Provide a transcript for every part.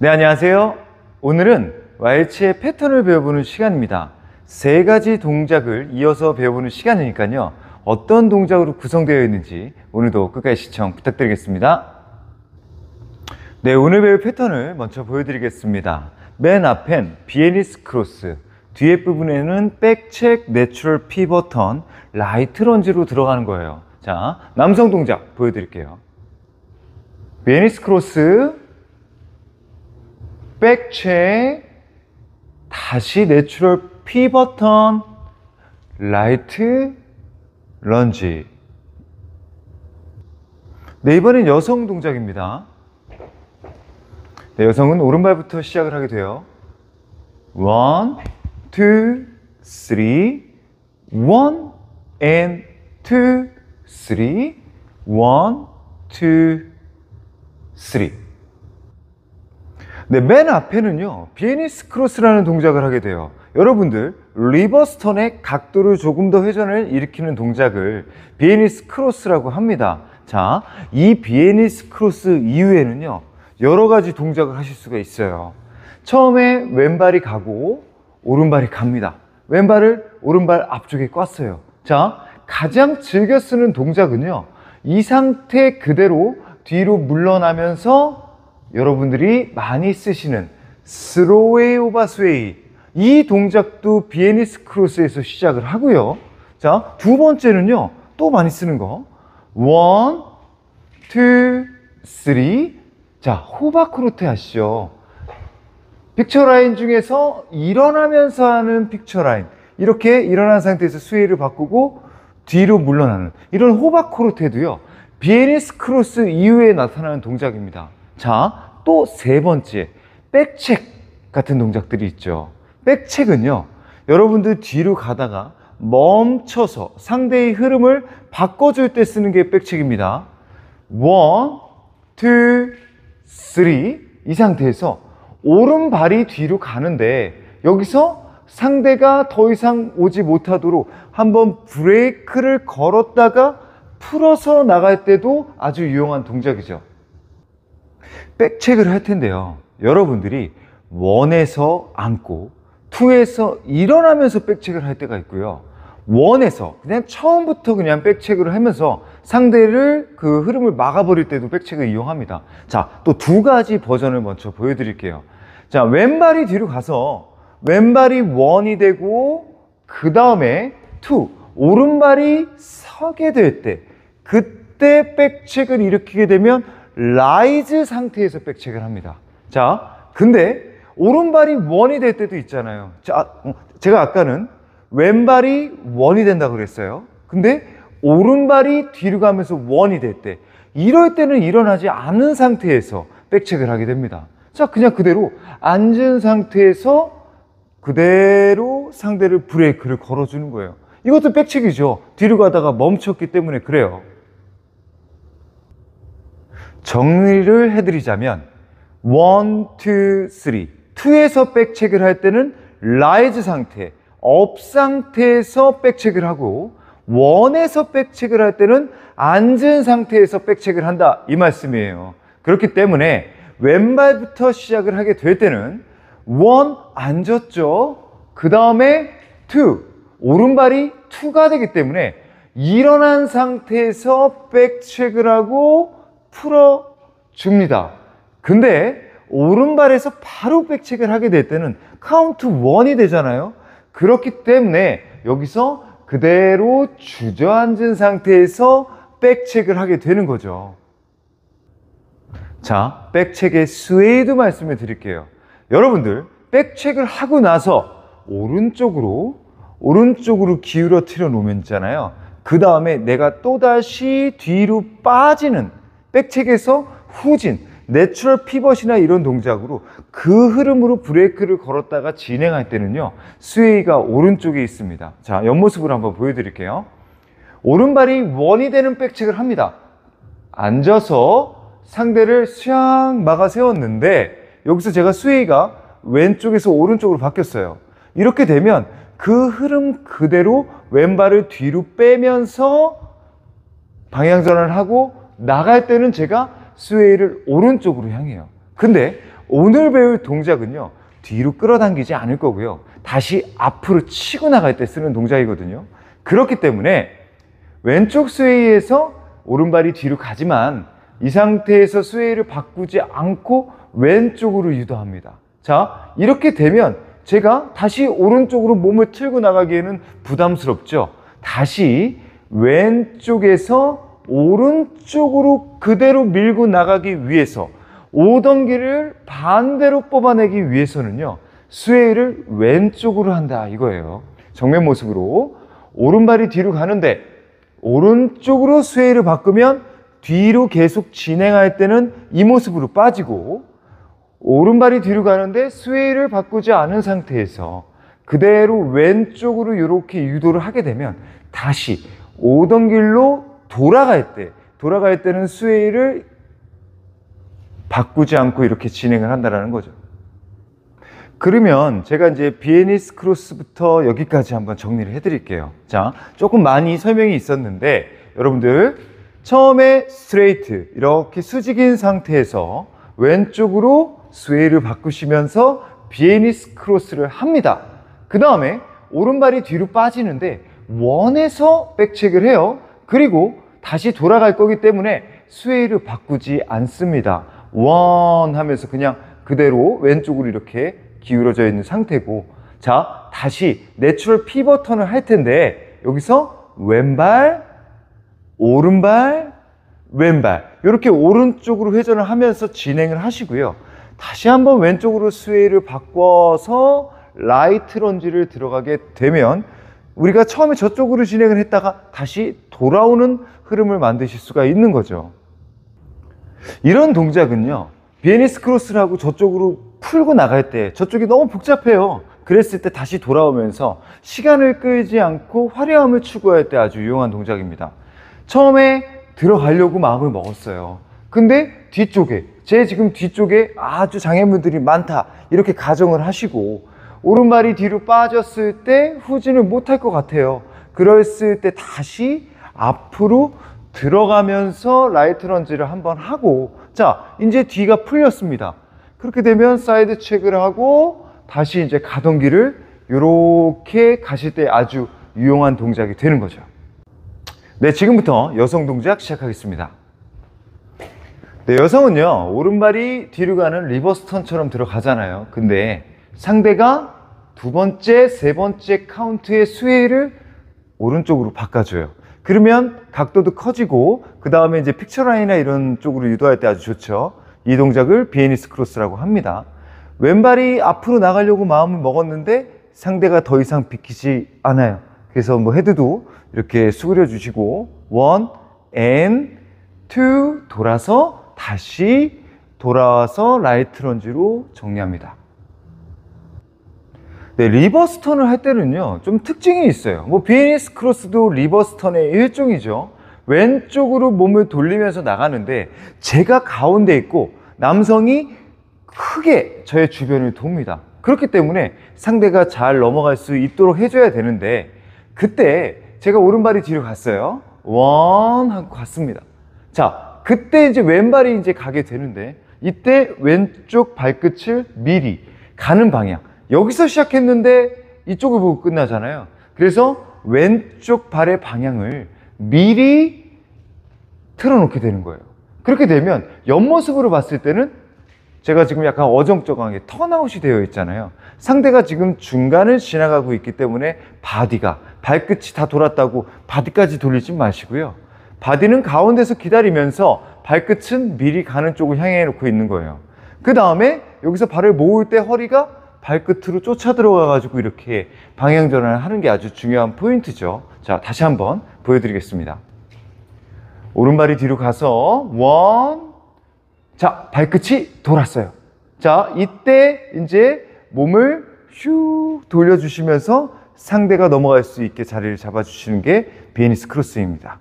네, 안녕하세요. 오늘은 왈츠의 패턴을 배워보는 시간입니다. 세 가지 동작을 이어서 배워보는 시간이니까요. 어떤 동작으로 구성되어 있는지 오늘도 끝까지 시청 부탁드리겠습니다. 네, 오늘 배울 패턴을 먼저 보여드리겠습니다. 맨 앞엔 비에니스 크로스, 뒤에 부분에는 백책 내추럴 피벗턴, 라이트 런지로 들어가는 거예요. 자, 남성 동작 보여드릴게요. 비에니스 크로스, 백책, 다시 내추럴 피벗턴, 라이트 런지. 네, 이번엔 여성 동작입니다. 네, 여성은 오른발부터 시작을 하게 돼요. 1, 2, 3, 1 and 2, 3, 1, 2, 3. 네, 맨 앞에는요, 비에니스 크로스라는 동작을 하게 돼요. 여러분들, 리버스 턴의 각도를 조금 더 회전을 일으키는 동작을 비에니스 크로스라고 합니다. 자, 이 비에니스 크로스 이후에는요, 여러 가지 동작을 하실 수가 있어요. 처음에 왼발이 가고 오른발이 갑니다. 왼발을 오른발 앞쪽에 꼈어요. 자, 가장 즐겨 쓰는 동작은요, 이 상태 그대로 뒤로 물러나면서 여러분들이 많이 쓰시는 스로웨이 오바 스웨이, 이 동작도 비에니스 크로스에서 시작을 하고요. 자, 두 번째는요, 또 많이 쓰는 거 1, 2, 3. 자, 호바크로테 하시죠. 픽처라인 중에서 일어나면서 하는 픽처라인, 이렇게 일어난 상태에서 스웨이를 바꾸고 뒤로 물러나는 이런 호바크로테도요, 비에니스 크로스 이후에 나타나는 동작입니다. 자, 또 세 번째, 백책 같은 동작들이 있죠. 백책은요, 여러분들 뒤로 가다가 멈춰서 상대의 흐름을 바꿔줄 때 쓰는 게 백책입니다. 1, 2, 3. 이 상태에서 오른발이 뒤로 가는데 여기서 상대가 더 이상 오지 못하도록 한번 브레이크를 걸었다가 풀어서 나갈 때도 아주 유용한 동작이죠. 백책을 할 텐데요, 여러분들이 1에서 앉고 2에서 일어나면서 백책을 할 때가 있고요, 1에서 그냥 처음부터 그냥 백책을 하면서 상대를 그 흐름을 막아버릴 때도 백책을 이용합니다. 자, 또 두 가지 버전을 먼저 보여드릴게요. 자, 왼발이 뒤로 가서 왼발이 1이 되고 그 다음에 2, 오른발이 서게 될 때, 그때 백책을 일으키게 되면 라이즈 상태에서 백책을 합니다. 자, 근데 오른발이 1이 될 때도 있잖아요. 자, 제가 아까는 왼발이 1이 된다고 그랬어요. 근데 오른발이 뒤로 가면서 1이 될 때, 이럴 때는 일어나지 않은 상태에서 백책을 하게 됩니다. 자, 그냥 그대로 앉은 상태에서 그대로 상대를 브레이크를 걸어주는 거예요. 이것도 백책이죠. 뒤로 가다가 멈췄기 때문에 그래요. 정리를 해드리자면 1, 2, 3. 2에서 백책을 할 때는 라이즈 상태, 업 상태에서 백책을 하고, 1에서 백책을 할 때는 앉은 상태에서 백책을 한다, 이 말씀이에요. 그렇기 때문에 왼발부터 시작을 하게 될 때는 1 앉았죠. 그 다음에 2, 오른발이 2가 되기 때문에 일어난 상태에서 백책을 하고 풀어줍니다. 근데 오른발에서 바로 백책을 하게 될 때는 카운트 1이 되잖아요. 그렇기 때문에 여기서 그대로 주저앉은 상태에서 백책을 하게 되는 거죠. 자, 백책의 스웨이도 말씀을 드릴게요. 여러분들, 백책을 하고 나서 오른쪽으로 기울어뜨려 놓으면 있잖아요. 그 다음에 내가 또다시 뒤로 빠지는 백책에서 후진, 내추럴 피벗이나 이런 동작으로 그 흐름으로 브레이크를 걸었다가 진행할 때는요, 스웨이가 오른쪽에 있습니다. 자, 옆모습으로 한번 보여드릴게요. 오른발이 1이 되는 백책을 합니다. 앉아서 상대를 샥 막아 세웠는데 여기서 제가 스웨이가 왼쪽에서 오른쪽으로 바뀌었어요. 이렇게 되면 그 흐름 그대로 왼발을 뒤로 빼면서 방향전환을 하고 나갈 때는 제가 스웨이를 오른쪽으로 향해요. 근데 오늘 배울 동작은요, 뒤로 끌어당기지 않을 거고요. 다시 앞으로 치고 나갈 때 쓰는 동작이거든요. 그렇기 때문에 왼쪽 스웨이에서 오른발이 뒤로 가지만 이 상태에서 스웨이를 바꾸지 않고 왼쪽으로 유도합니다. 자, 이렇게 되면 제가 다시 오른쪽으로 몸을 틀고 나가기에는 부담스럽죠. 다시 왼쪽에서 오른쪽으로 그대로 밀고 나가기 위해서 오던 길을 반대로 뽑아내기 위해서는요, 스웨이를 왼쪽으로 한다 이거예요. 정면 모습으로 오른발이 뒤로 가는데 오른쪽으로 스웨이를 바꾸면 뒤로 계속 진행할 때는 이 모습으로 빠지고, 오른발이 뒤로 가는데 스웨이를 바꾸지 않은 상태에서 그대로 왼쪽으로 이렇게 유도를 하게 되면 다시 오던 길로 돌아갈 때는 스웨이를 바꾸지 않고 이렇게 진행을 한다는 거죠. 그러면 제가 이제 비에니스 크로스부터 여기까지 한번 정리를 해 드릴게요. 자, 조금 많이 설명이 있었는데 여러분들 처음에 스트레이트 이렇게 수직인 상태에서 왼쪽으로 스웨이를 바꾸시면서 비에니스 크로스를 합니다. 그 다음에 오른발이 뒤로 빠지는데 원에서 백체크를 해요. 그리고 다시 돌아갈 거기 때문에 스웨이를 바꾸지 않습니다. 원 하면서 그냥 그대로 왼쪽으로 이렇게 기울어져 있는 상태고, 자, 다시 내추럴 피벗 턴을 할 텐데 여기서 왼발, 오른발, 왼발 이렇게 오른쪽으로 회전을 하면서 진행을 하시고요. 다시 한번 왼쪽으로 스웨이를 바꿔서 라이트 런지를 들어가게 되면 우리가 처음에 저쪽으로 진행을 했다가 다시 돌아오는 흐름을 만드실 수가 있는 거죠. 이런 동작은요, 비에니스 크로스라고 저쪽으로 풀고 나갈 때 저쪽이 너무 복잡해요. 그랬을 때 다시 돌아오면서 시간을 끌지 않고 화려함을 추구할 때 아주 유용한 동작입니다. 처음에 들어가려고 마음을 먹었어요. 근데 뒤쪽에, 제 지금 뒤쪽에 아주 장애물들이 많다 이렇게 가정을 하시고 오른발이 뒤로 빠졌을 때 후진을 못할 것 같아요. 그랬을 때 다시 앞으로 들어가면서 라이트 런지를 한번 하고, 자, 이제 뒤가 풀렸습니다. 그렇게 되면 사이드 체크를 하고 다시 이제 가던 길을 이렇게 가실 때 아주 유용한 동작이 되는 거죠. 네, 지금부터 여성 동작 시작하겠습니다. 네, 여성은요, 오른발이 뒤로 가는 리버스 턴처럼 들어가잖아요. 근데 상대가 두 번째, 세 번째 카운트의 스웨이를 오른쪽으로 바꿔줘요. 그러면 각도도 커지고 그 다음에 이제 픽처라인이나 이런 쪽으로 유도할 때 아주 좋죠. 이 동작을 비에니스 크로스라고 합니다. 왼발이 앞으로 나가려고 마음을 먹었는데 상대가 더 이상 비키지 않아요. 그래서 뭐 헤드도 이렇게 수그려 주시고 원, 앤, 투 돌아서 다시 돌아와서 라이트 런지로 정리합니다. 네, 리버스 턴을 할 때는요, 좀 특징이 있어요. 뭐 비에니스 크로스도 리버스 턴의 일종이죠. 왼쪽으로 몸을 돌리면서 나가는데 제가 가운데 있고 남성이 크게 저의 주변을 돕니다. 그렇기 때문에 상대가 잘 넘어갈 수 있도록 해줘야 되는데 그때 제가 오른발이 뒤로 갔어요. 원 하고 갔습니다. 자, 그때 이제 왼발이 이제 가게 되는데 이때 왼쪽 발끝을 미리 가는 방향, 여기서 시작했는데 이쪽을 보고 끝나잖아요. 그래서 왼쪽 발의 방향을 미리 틀어놓게 되는 거예요. 그렇게 되면 옆모습으로 봤을 때는 제가 지금 약간 어정쩡하게 턴아웃이 되어 있잖아요. 상대가 지금 중간을 지나가고 있기 때문에 바디가, 발끝이 다 돌았다고 바디까지 돌리지 마시고요. 바디는 가운데서 기다리면서 발끝은 미리 가는 쪽을 향해 놓고 있는 거예요. 그 다음에 여기서 발을 모을 때 허리가 발끝으로 쫓아 들어가 가지고 이렇게 방향 전환을 하는 게 아주 중요한 포인트죠. 자, 다시 한번 보여드리겠습니다. 오른발이 뒤로 가서 원, 자, 발끝이 돌았어요. 자, 이때 이제 몸을 슉 돌려주시면서 상대가 넘어갈 수 있게 자리를 잡아주시는 게 비에니스 크로스입니다.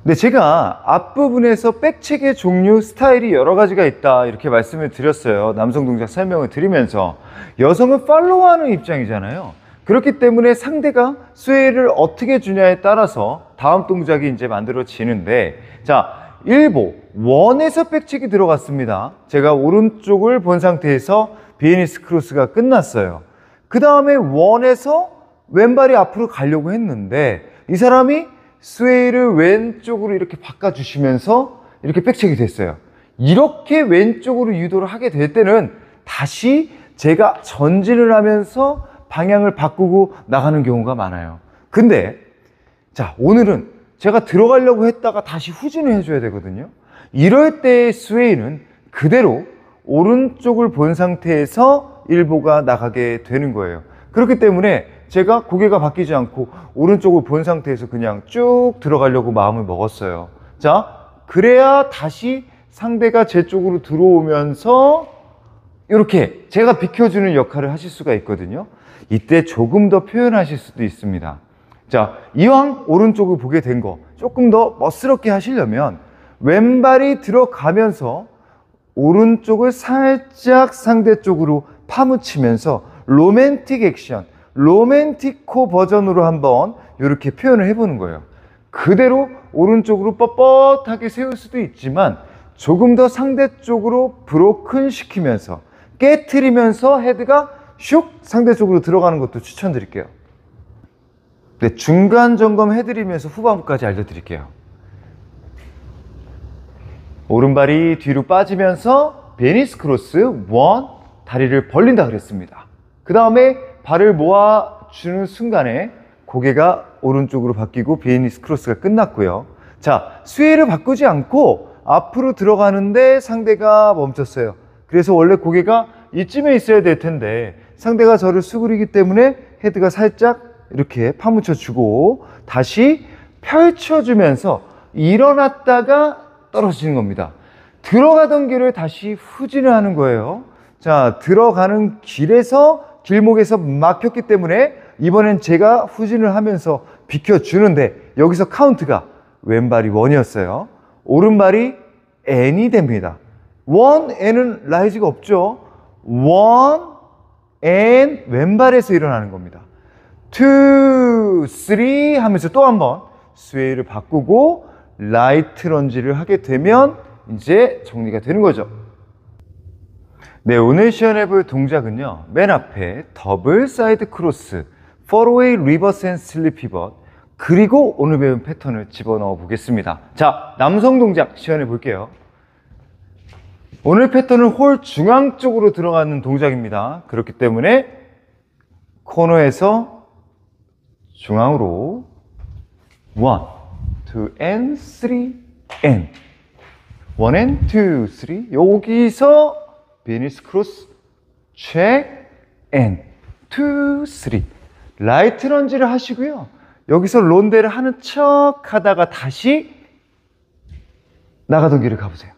근데 제가 앞부분에서 백체크의 종류, 스타일이 여러 가지가 있다 이렇게 말씀을 드렸어요. 남성 동작 설명을 드리면서 여성은 팔로우하는 입장이잖아요. 그렇기 때문에 상대가 스웨이를 어떻게 주냐에 따라서 다음 동작이 이제 만들어지는데, 자, 일보, 원에서 백체기 들어갔습니다. 제가 오른쪽을 본 상태에서 비에니스 크로스가 끝났어요. 그 다음에 원에서 왼발이 앞으로 가려고 했는데 이 사람이 스웨이를 왼쪽으로 이렇게 바꿔주시면서 이렇게 백체기 됐어요. 이렇게 왼쪽으로 유도를 하게 될 때는 다시 제가 전진을 하면서 방향을 바꾸고 나가는 경우가 많아요. 근데 자, 오늘은 제가 들어가려고 했다가 다시 후진을 해줘야 되거든요. 이럴 때의 스웨이는 그대로 오른쪽을 본 상태에서 일보가 나가게 되는 거예요. 그렇기 때문에 제가 고개가 바뀌지 않고 오른쪽을 본 상태에서 그냥 쭉 들어가려고 마음을 먹었어요. 자, 그래야 다시 상대가 제 쪽으로 들어오면서 이렇게 제가 비켜주는 역할을 하실 수가 있거든요. 이때 조금 더 표현하실 수도 있습니다. 자, 이왕 오른쪽을 보게 된 거 조금 더 멋스럽게 하시려면 왼발이 들어가면서 오른쪽을 살짝 상대 쪽으로 파묻히면서 로맨틱 액션, 로맨티코 버전으로 한번 이렇게 표현을 해보는 거예요. 그대로 오른쪽으로 뻣뻣하게 세울 수도 있지만 조금 더 상대 쪽으로 브로큰 시키면서 깨트리면서 헤드가 슉 상대 쪽으로 들어가는 것도 추천드릴게요. 네, 중간 점검 해드리면서 후반부까지 알려드릴게요. 오른발이 뒤로 빠지면서 베니스 크로스 원, 다리를 벌린다 그랬습니다. 그 다음에 발을 모아주는 순간에 고개가 오른쪽으로 바뀌고 베니스 크로스가 끝났고요. 자, 스웨이를 바꾸지 않고 앞으로 들어가는데 상대가 멈췄어요. 그래서 원래 고개가 이쯤에 있어야 될 텐데 상대가 저를 수그리기 때문에 헤드가 살짝 이렇게 파묻혀 주고 다시 펼쳐주면서 일어났다가 떨어지는 겁니다. 들어가던 길을 다시 후진을 하는 거예요. 자, 들어가는 길에서 길목에서 막혔기 때문에 이번엔 제가 후진을 하면서 비켜주는데 여기서 카운트가 왼발이 원이었어요. 오른발이 N이 됩니다. 원, N은 라이즈가 없죠. 원, N, 왼발에서 일어나는 겁니다. 2, 3 하면서 또 한 번 스웨이를 바꾸고 라이트 런지를 하게 되면 이제 정리가 되는 거죠. 네, 오늘 시연해 볼 동작은요, 맨 앞에 더블 사이드 크로스, 포로웨이 리버스 앤 슬립 피벗, 그리고 오늘 배운 패턴을 집어넣어 보겠습니다. 자, 남성 동작 시연해 볼게요. 오늘 패턴은 홀 중앙 쪽으로 들어가는 동작입니다. 그렇기 때문에 코너에서 중앙으로 1, 2, and 3, and 1 and 2, 3 여기서 베니스 크로스 체크 and 2, 3 라이트 런지를 하시고요. 여기서 론데를 하는 척 하다가 다시 나가던 길을 가보세요.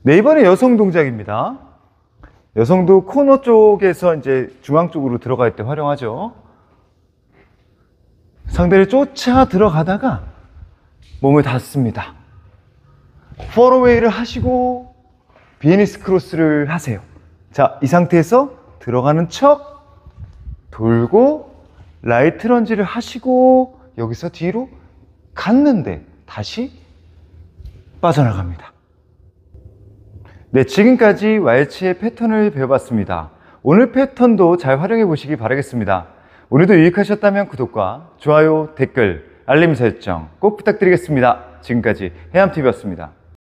네, 이번에 여성 동작입니다. 여성도 코너 쪽에서 이제 중앙 쪽으로 들어갈 때 활용하죠. 상대를 쫓아 들어가다가 몸을 닿습니다. 포로웨이를 하시고 비에니스 크로스를 하세요. 자, 이 상태에서 들어가는 척 돌고 라이트 런지를 하시고 여기서 뒤로 갔는데 다시 빠져나갑니다. 네, 지금까지 왈츠의 패턴을 배워봤습니다. 오늘 패턴도 잘 활용해 보시기 바라겠습니다. 오늘도 유익하셨다면 구독과 좋아요, 댓글, 알림 설정 꼭 부탁드리겠습니다. 지금까지 해암TV였습니다.